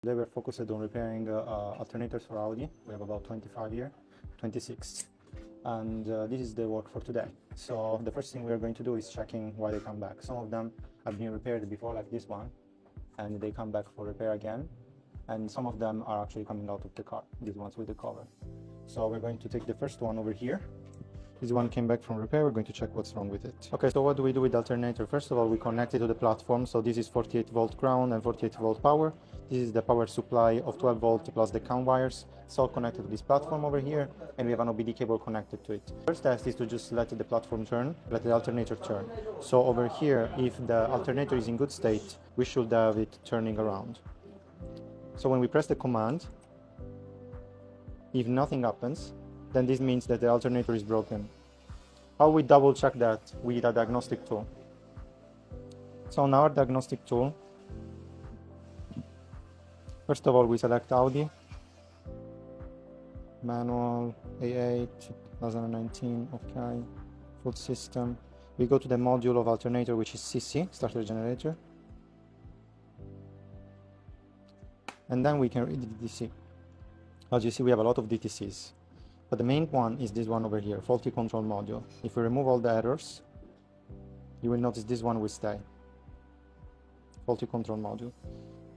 Today we're focused on repairing alternators for Audi. We have about 25 here, 26. And this is the work for today. So the first thing we are going to do is checking why they come back. Some of them have been repaired before, like this one, and they come back for repair again. And some of them are actually coming out of the car, these ones with the cover. So we're going to take the first one over here. This one came back from repair. We're going to check what's wrong with it. Okay, so what do we do with the alternator? First of all, we connect it to the platform. So this is 48 volt ground and 48 volt power. This is the power supply of 12 volt plus the CAN wires. It's all connected to this platform over here, and we have an OBD cable connected to it. First test is to just let the platform turn, let the alternator turn. So over here, if the alternator is in good state, we should have it turning around. So when we press the command, if nothing happens, then this means that the alternator is broken. How we double check that? With a diagnostic tool. So on our diagnostic tool, first of all we select Audi, manual, A8, 2019, okay, full system. We go to the module of alternator, which is CC, starter generator. And then we can read the DTC. As you see, we have a lot of DTCs. But the main one is this one over here, faulty control module. If we remove all the errors, you will notice this one will stay. Faulty control module.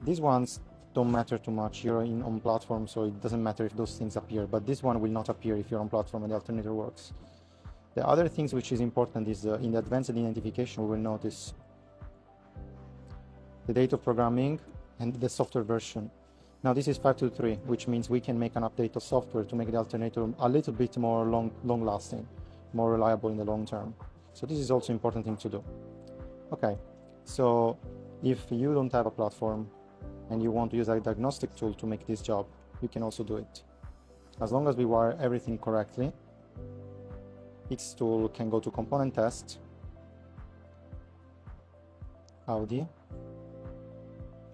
These ones don't matter too much. You're on platform, so it doesn't matter if those things appear. But this one will not appear if you're on platform and the alternator works. The other things which is important is in the advanced identification, we will notice the date of programming and the software version. Now this is 5.2.3, which means we can make an update of software to make the alternator a little bit more long-lasting, more reliable in the long term. So this is also an important thing to do. Okay, so if you don't have a platform and you want to use a diagnostic tool to make this job, you can also do it. As long as we wire everything correctly, X tool can go to component test, Audi,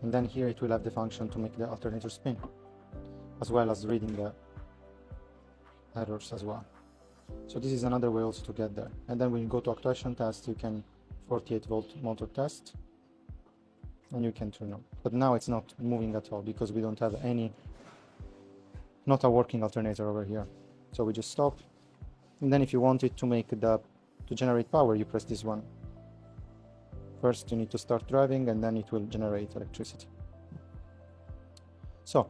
and then here it will have the function to make the alternator spin, as well as reading the errors as well. So this is another way also to get there. And then when you go to actuation test, you can 48 volt motor test, and you can turn on. But now it's not moving at all because we don't have not a working alternator over here. So we just stop. And then if you want it to generate power, you press this one. First you need to start driving, and then it will generate electricity. So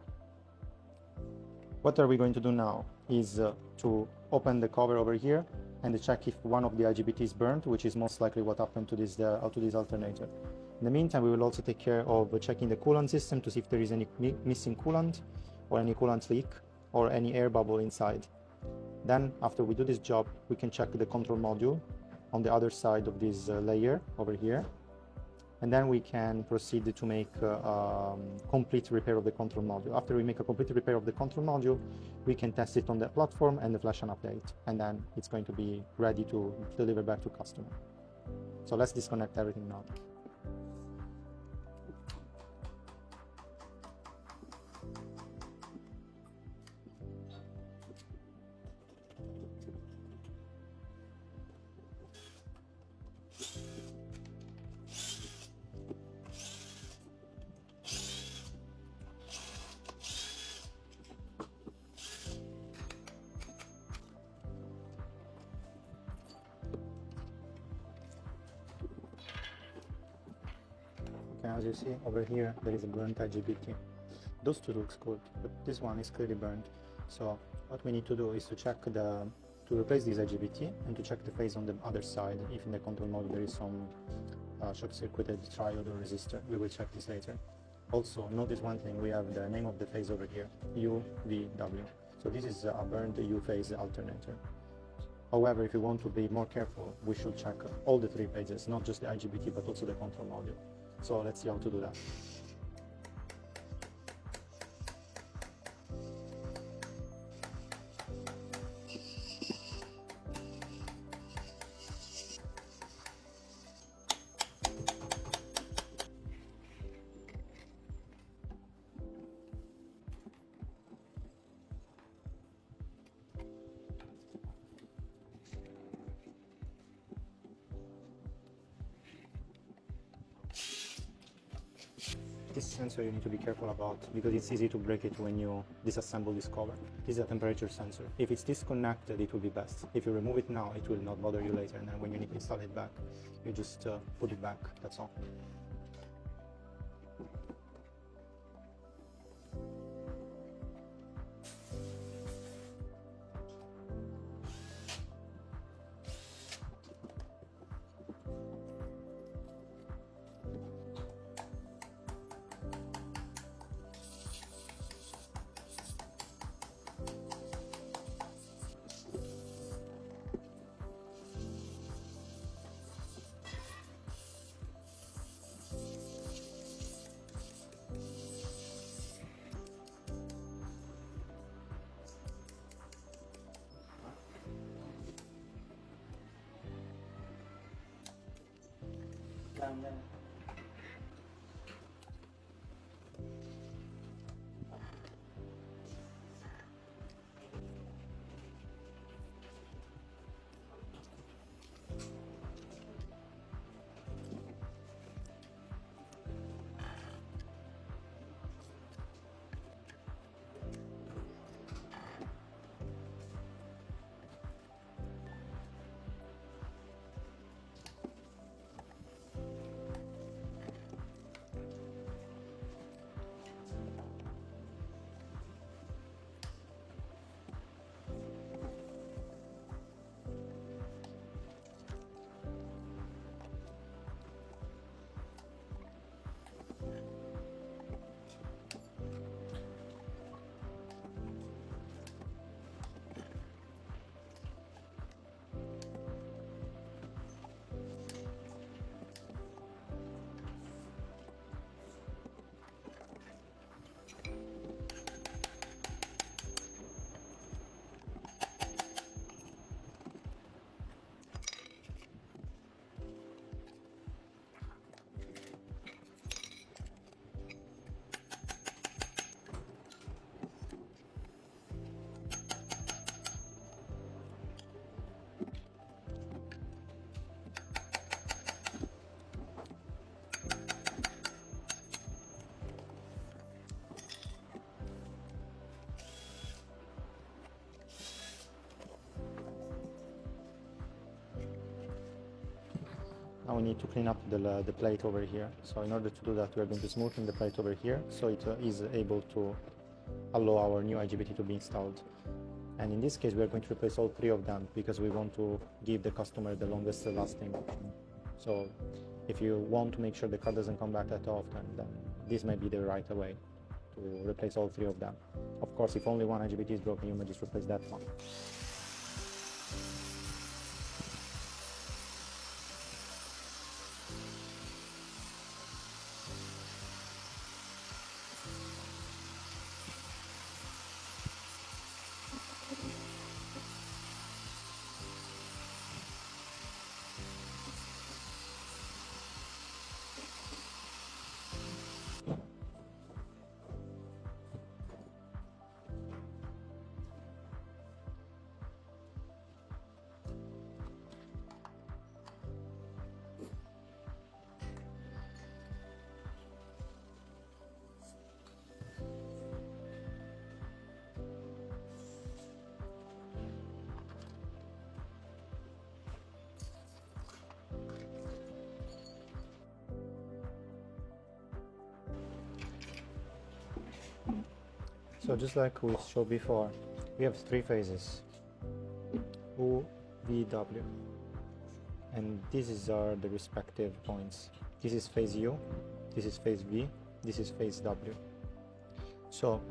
what are we going to do now is to open the cover over here and check if one of the IGBT is burnt, which is most likely what happened to this alternator. In the meantime, we will also take care of checking the coolant system to see if there is any missing coolant or any coolant leak or any air bubble inside. Then after we do this job, we can check the control module on the other side of this layer over here. And then we can proceed to make a complete repair of the control module. After we make a complete repair of the control module, we can test it on the platform and flash an update. And then it's going to be ready to deliver back to customer. So let's disconnect everything now. As you see over here, there is a burnt IGBT. Those two looks good, but this one is clearly burnt. So what we need to do is to check to replace this IGBT and to check the phase on the other side. If in the control module there is some short-circuited triode or resistor, we will check this later. Also, notice one thing: we have the name of the phase over here, UVW. So this is a burnt U-phase alternator. However, if you want to be more careful, we should check all the three phases, not just the IGBT, but also the control module. So let's see how to do that. This sensor you need to be careful about because it's easy to break it when you disassemble this cover. This is a temperature sensor. If it's disconnected, it will be best. If you remove it now, it will not bother you later, and then when you need to install it back, you just put it back, that's all. Now we need to clean up the plate over here. So in order to do that, we are going to smoothen the plate over here so it is able to allow our new IGBT to be installed. And in this case, we are going to replace all three of them because we want to give the customer the longest lasting option. So if you want to make sure the car doesn't come back that often, then this might be the right way to replace all three of them. Of course, if only one IGBT is broken, you may just replace that one. So just like we showed before, we have three phases, U, V, W, and these are the respective points. This is phase U, this is phase V, this is phase W. So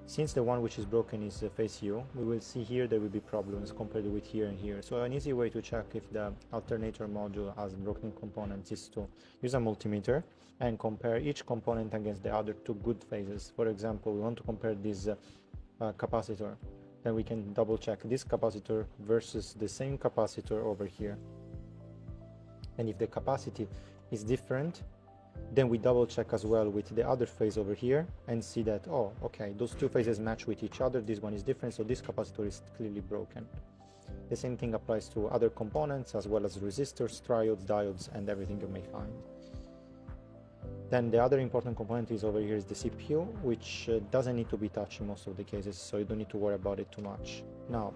since the one which is broken is phase U, we will see here there will be problems compared with here and here. So an easy way to check if the alternator module has broken components is to use a multimeter and compare each component against the other two good phases. For example, we want to compare this capacitor, then we can double check this capacitor versus the same capacitor over here. And if the capacity is different, then we double check as well with the other phase over here and see that, oh, okay, those two phases match with each other, this one is different, so this capacitor is clearly broken. The same thing applies to other components as well as resistors, triodes, diodes, and everything you may find. Then the other important component is over here is the CPU, which doesn't need to be touched in most of the cases, so you don't need to worry about it too much. Now,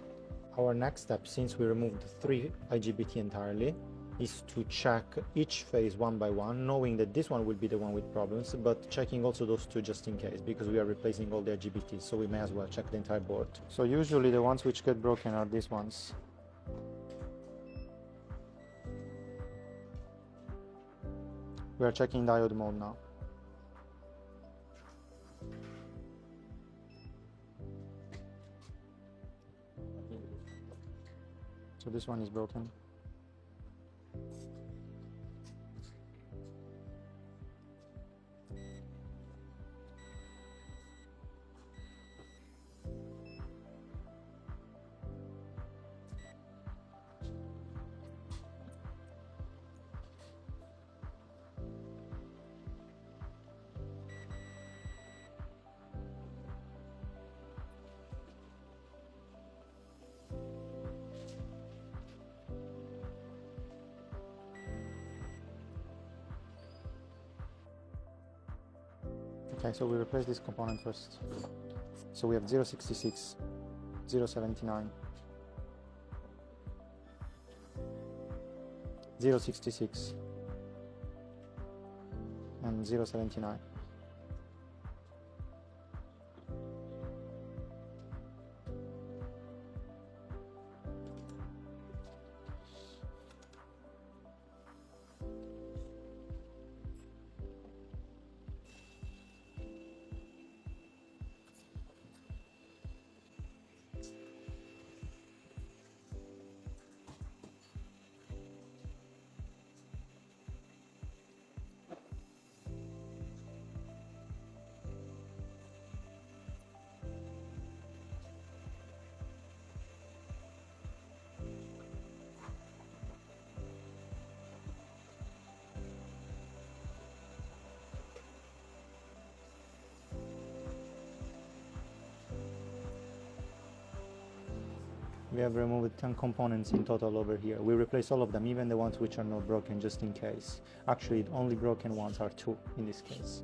our next step, since we removed 3 IGBT entirely, is to check each phase one by one, knowing that this one will be the one with problems, but checking also those 2 just in case, because we are replacing all the IGBTs, so we may as well check the entire board. So usually the ones which get broken are these ones. We are checking diode mode now. So this one is broken. Okay, so we replace this component first. So we have 066, 079, 066, and 079. We have removed 10 components in total over here. We replace all of them, even the ones which are not broken, just in case. Actually, the only broken ones are 2 in this case.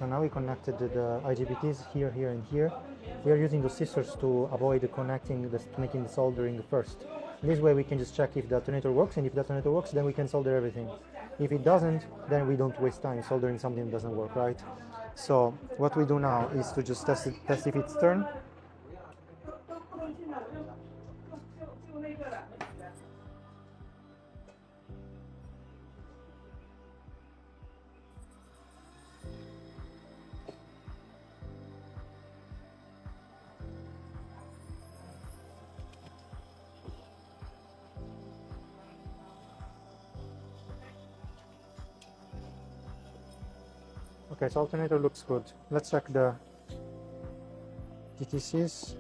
So now we connected the IGBTs here, here, and here. We are using the scissors to avoid connecting, making the soldering first. This way we can just check if the alternator works, and if the alternator works, then we can solder everything. If it doesn't, then we don't waste time soldering something that doesn't work, right? So what we do now is to just test if it's turned. Okay, so alternator looks good. Let's check the TTCs.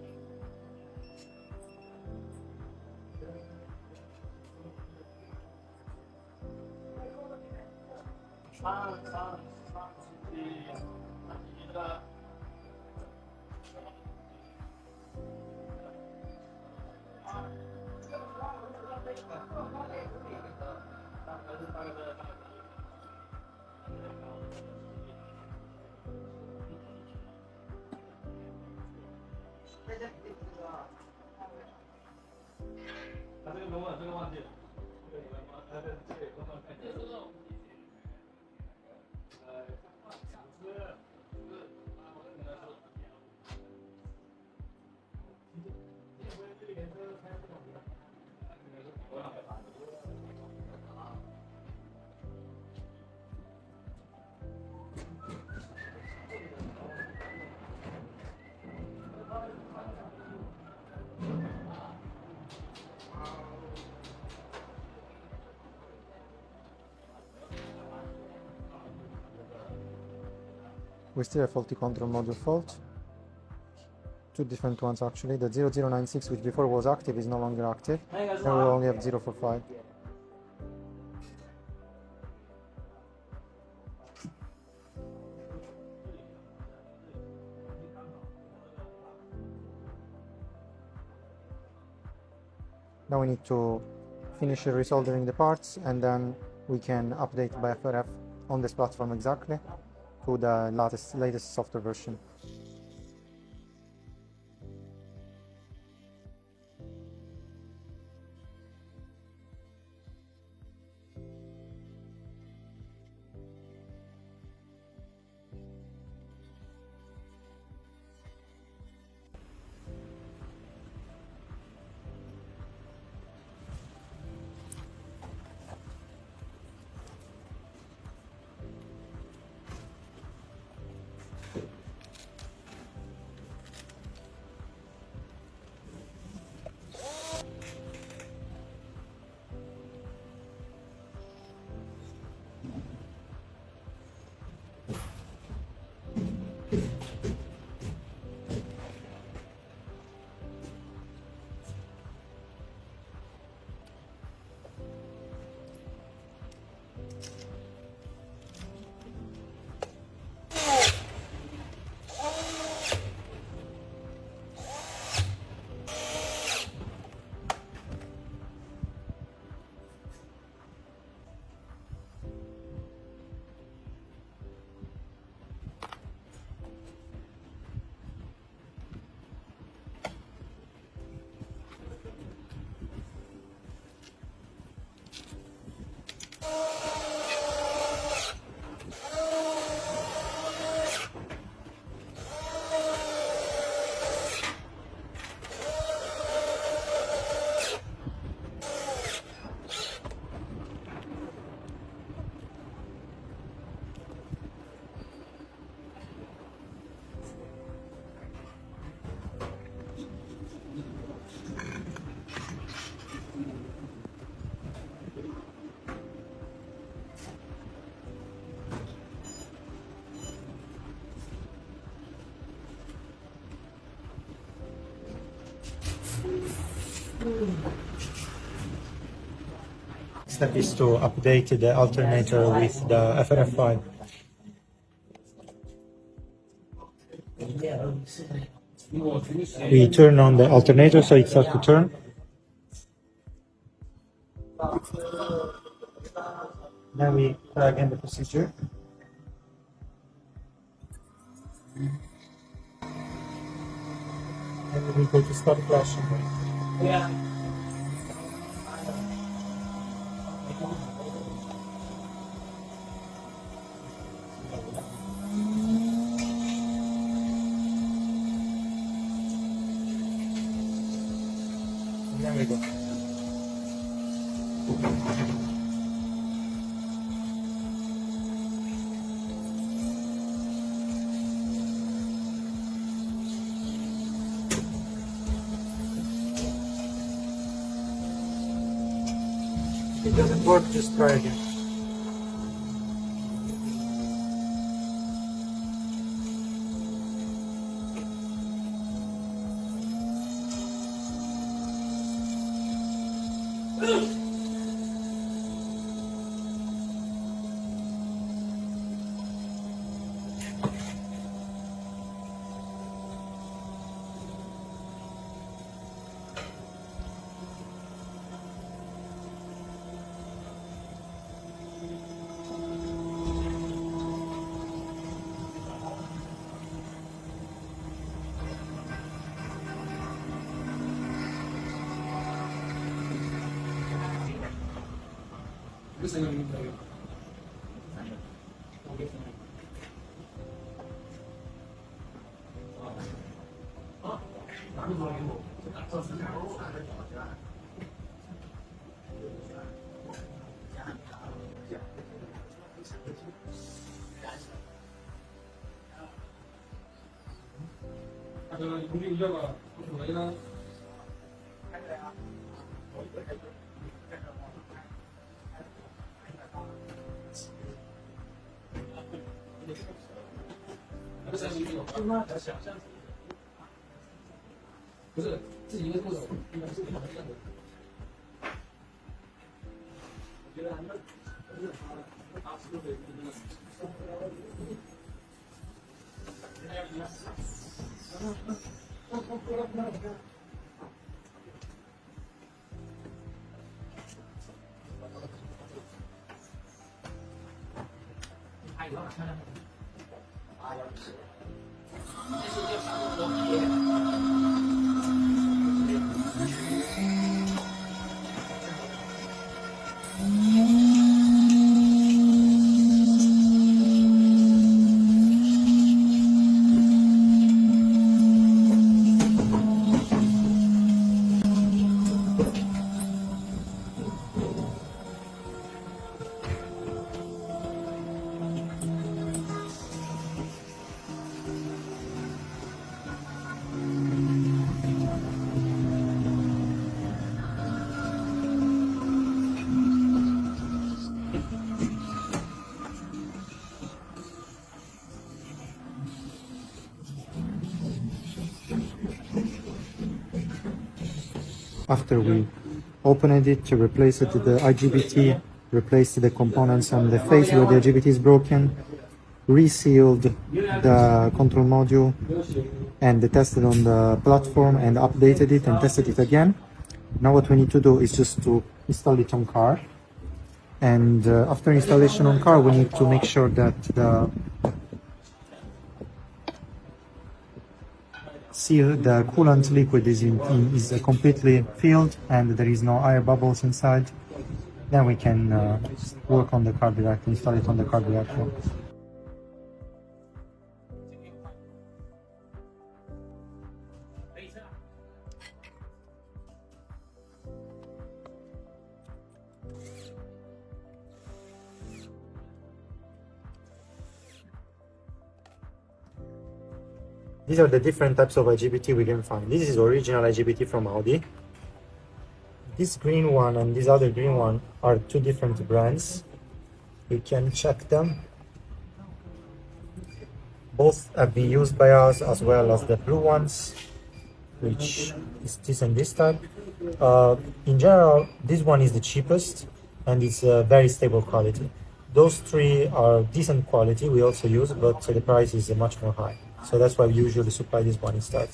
We still have faulty control module fault. Two different ones actually. The 0096, which before was active, is no longer active. Now we only have 045. Now we need to finish resoldering the parts, and then we can update by FRF on this platform exactly to the latest software version. Step is to update the alternator with the FRF file. We turn on the alternator so it starts to turn. Then we try again the procedure. And we go to start flashing. Yeah. There we go. If it doesn't work, just try again. After we opened it to replace it with the IGBT, replaced the components on the face where the IGBT is broken, resealed the control module and tested on the platform and updated it and tested it again. Now what we need to do is just to install it on car, and after installation on car we need to make sure that the the coolant liquid is completely filled and there is no air bubbles inside. Then we can work on the carburetor, install it on the carburetor. These are the different types of IGBT we can find. This is original IGBT from Audi. This green one and this other green one are two different brands. We can check them. Both have been used by us, as well as the blue ones, which is this and this type. In general, this one is the cheapest and it's very stable quality. Those three are decent quality, we also use, but the price is much more high. So that's why we usually supply this one instead.